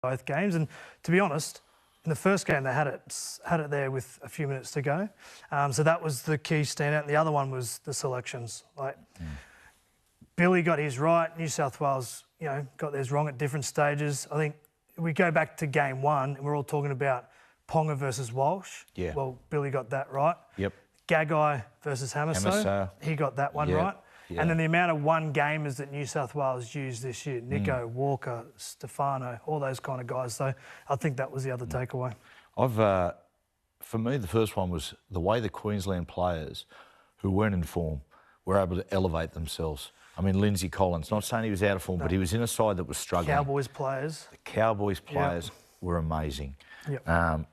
both games. And to be honest, in the first game they had it there with a few minutes to go. So that was the key standout. And the other one was the selections. Billy got his right. New South Wales, got theirs wrong at different stages. I think we go back to game one and we're all talking about Ponga versus Walsh. Yeah. Well, Billy got that right. Yep. Gagai versus Hamiso. He got that one right. Yeah. And then the amount of one-gamers that New South Wales used this year, Nico, Walker, Stefano, all those kind of guys. So I think that was the other takeaway. For me, the first one was the way the Queensland players who weren't in form were able to elevate themselves. I mean, Lindsay Collins, not saying he was out of form, but he was in a side that was struggling. Cowboys players. The Cowboys players were amazing. Yep.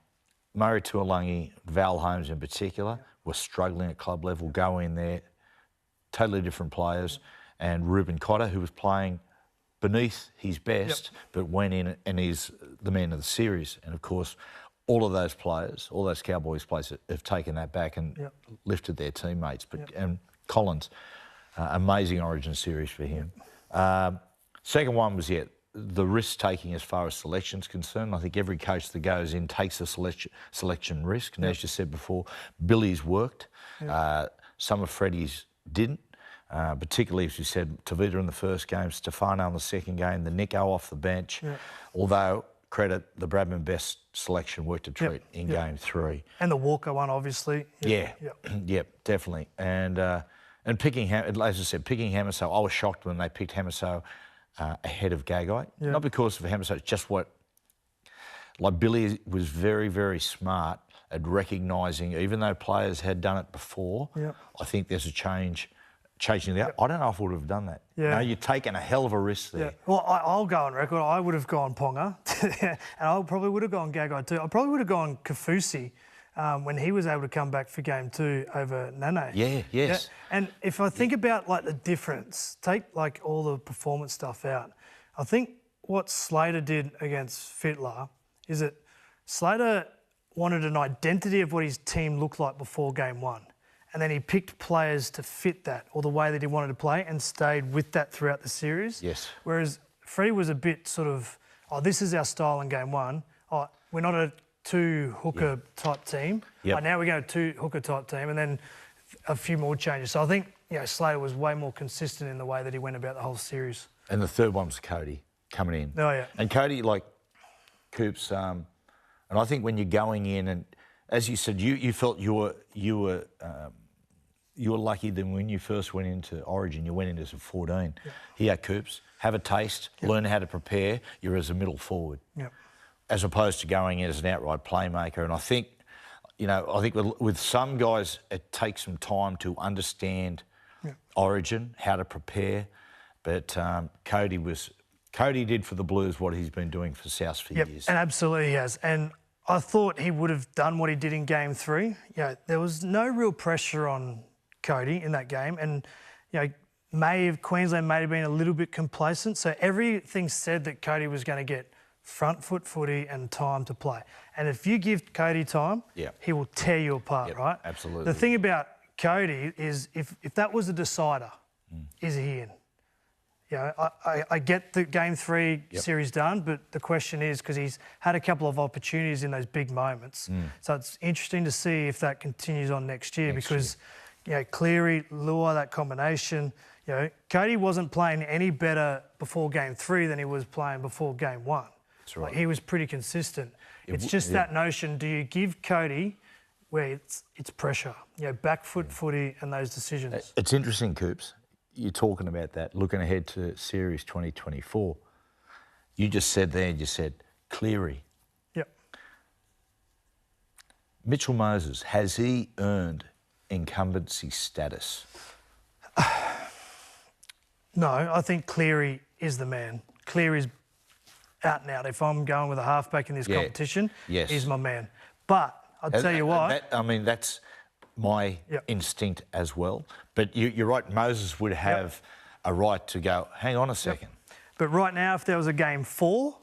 Murray Tuolangi, Val Holmes in particular, were struggling at club level, go in there, totally different players. And Ruben Cotter, who was playing beneath his best, but went in and he's the man of the series. And, of course, all of those players, all those Cowboys players have taken that back and lifted their teammates. And Collins, amazing Origin series for him. Second one was, the risk-taking as far as selection's concerned. I think every coach that goes in takes a selection risk. And as you said before, Billy's worked. Some of Freddie's didn't. Particularly, as you said, Tavita in the first game, Stefano in the second game, the Nico off the bench. Although, credit, the Bradman Best selection worked a treat in game three. And the Walker one, obviously. Yep, definitely. And picking, as I said, picking Hamiso, I was shocked when they picked Hamiso ahead of Gagai. Not because of Hamiso, it's just what... Like, Billy was very, very smart at recognising, even though players had done it before, I think there's a change chasing it out. I don't know if I would have done that. You're taking a hell of a risk there. Well, I'll go on record. I would have gone Ponga, and I probably would have gone Gagai too. I probably would have gone Kafusi when he was able to come back for game two over Nane. And if I think about like the difference, take like all the performance stuff out, I think what Slater did against Fittler is that Slater wanted an identity of what his team looked like before game one. And then he picked players to fit that or the way that he wanted to play and stayed with that throughout the series. Whereas Freddie was a bit sort of, this is our style in game one. We're not a two-hooker type team. Now we go two-hooker type team and then a few more changes. So I think, Slater was way more consistent in the way that he went about the whole series. And the third one was Cody coming in. And Cody, like Coops, and I think when you're going in and, as you said, you felt you were lucky that when you first went into Origin, you went in as a 14. Here, Coops, have a taste, learn how to prepare. You're as a middle forward, as opposed to going in as an outright playmaker. And I think, with some guys, it takes some time to understand Origin, how to prepare. But Cody did for the Blues what he's been doing for South for years. And absolutely he has. And I thought he would have done what he did in game three. There was no real pressure on Cody in that game. And, Queensland may have been a little bit complacent. So everything said that Cody was going to get front foot footy and time to play. And if you give Cody time, he will tear you apart, right? Absolutely. The thing about Cody is if that was a decider, is he in? I get the game three series done, but the question is, because he's had a couple of opportunities in those big moments. So it's interesting to see if that continues on next year because, Cleary, Lua, that combination, Cody wasn't playing any better before game three than he was playing before game one. That's right. He was pretty consistent. It's just that notion, do you give Cody where it's pressure, back foot footy and those decisions? It's interesting, Coops. You're talking about that, looking ahead to Series 2024. You just said there, Cleary. Mitchell Moses, has he earned incumbency status? No, I think Cleary is the man. Cleary's out and out. If I'm going with a halfback in this competition, he's my man. But I'll tell you what... that's my instinct as well. But you're right, Moses would have a right to go, hang on a second. But right now, if there was a game four,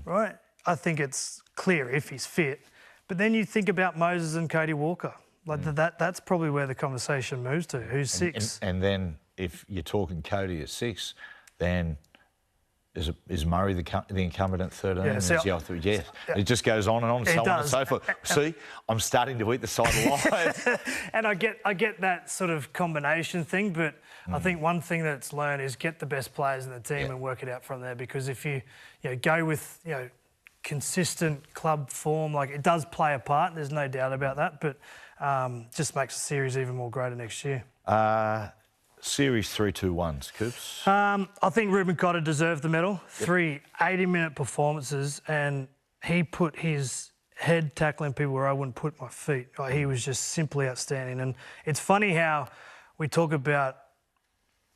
right, I think it's clear if he's fit. But then you think about Moses and Cody Walker. Like that's probably where the conversation moves to. Who's six? And then if you're talking Cody at 6, then Is Murray the incumbent at 13? Yeah, so, yeah. It just goes on and on, so on and so forth. See, I'm starting to eat the side alive. And I get that sort of combination thing, but I think one thing that's learned is get the best players in the team and work it out from there. Because if you go with consistent club form, like, it does play a part. There's no doubt about that, but just makes the series even more greater next year. Series 3-2-1s, Coops. I think Ruben Cotter deserved the medal. 3 80-minute performances, and he put his head tackling people where I wouldn't put my feet. Like, he was just simply outstanding. And it's funny how we talk about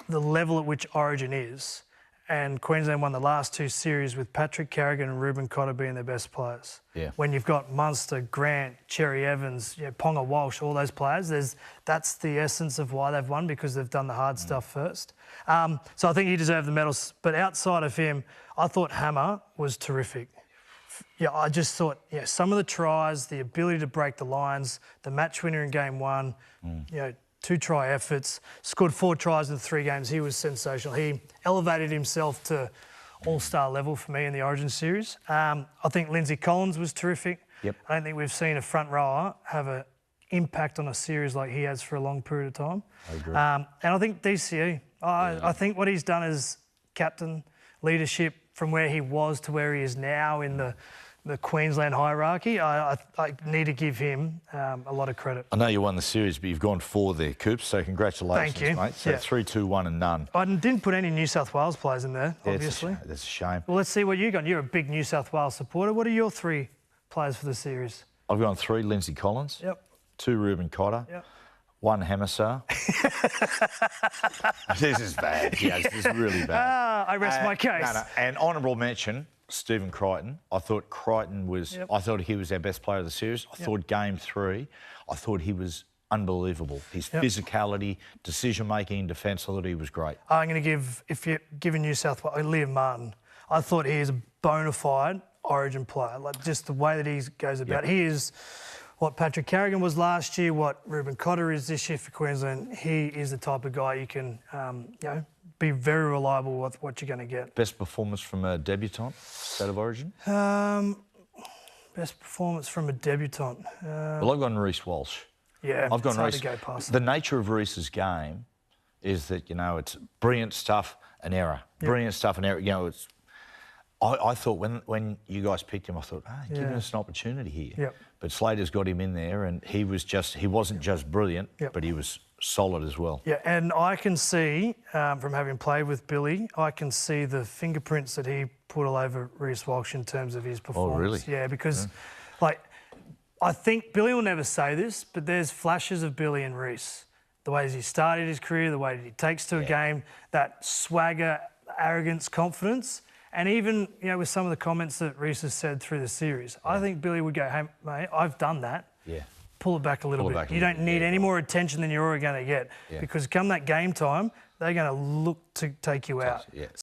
the level at which Origin is, and Queensland won the last 2 series with Patrick Carrigan and Ruben Cotter being their best players. Yeah. When you've got Munster, Grant, Cherry Evans, Ponga Walsh, all those players, that's the essence of why they've won, because they've done the hard stuff first. So I think he deserved the medals. But outside of him, I thought Hammer was terrific. Yeah, I just thought, some of the tries, the ability to break the lines, the match winner in game 1, 2 try efforts, scored 4 tries in 3 games. He was sensational. He elevated himself to all-star level for me in the Origin series. I think Lindsay Collins was terrific. Yep. I don't think we've seen a front rower have an impact on a series like he has for a long period of time. I agree. And I think DCE. I think what he's done as captain, leadership from where he was to where he is now in the Queensland hierarchy, I need to give him a lot of credit. I know you won the series, but you've gone 4 there, Coops, so congratulations, Thank you. mate. So 3-2-1 and none. I didn't put any New South Wales players in there, obviously. That's a shame. Well, let's see what you got. You're a big New South Wales supporter. What are your 3 players for the series? I've gone 3 Lindsay Collins. Yep. 2 Ruben Cotter. Yep. 1 Hamassar. This is bad. Yeah, this is really bad. I rest my case. No. And honourable mention, Stephen Crichton. I thought Crichton was... I thought he was our best player of the series. I thought game 3, I thought he was unbelievable. His physicality, decision-making in defence, I thought he was great. I'm going to give, if you're giving New South Wales, Liam Martin. I thought he is a bona fide Origin player. Like, just the way that he goes about. He is what Patrick Carrigan was last year, what Ruben Cotter is this year for Queensland. He is the type of guy you can, be very reliable with what you're going to get. Best performance from a debutant, State of Origin? Best performance from a debutant. Well, I've gone Reece Walsh. Yeah, I've gone it's hard Reece. to go past the nature of Reece's game is that, it's brilliant stuff and error. Brilliant stuff and error. It's. I thought when you guys picked him, I thought, giving us an opportunity here. Yep. But Slater's got him in there, and he wasn't just brilliant, but he was solid as well. Yeah, and I can see, from having played with Billy, I can see the fingerprints that he put all over Reece Walsh in terms of his performance. Oh, really? Yeah, because, I think Billy will never say this, but there's flashes of Billy and Reece. The ways he started his career, the way that he takes to a game, that swagger, arrogance, confidence. And even, with some of the comments that Reece has said through the series, I think Billy would go, hey, mate, I've done that. Yeah. Pull it back a little bit. You don't need any more attention than you're already going to get. Because come that game time, they're going to look to take you out. Yeah.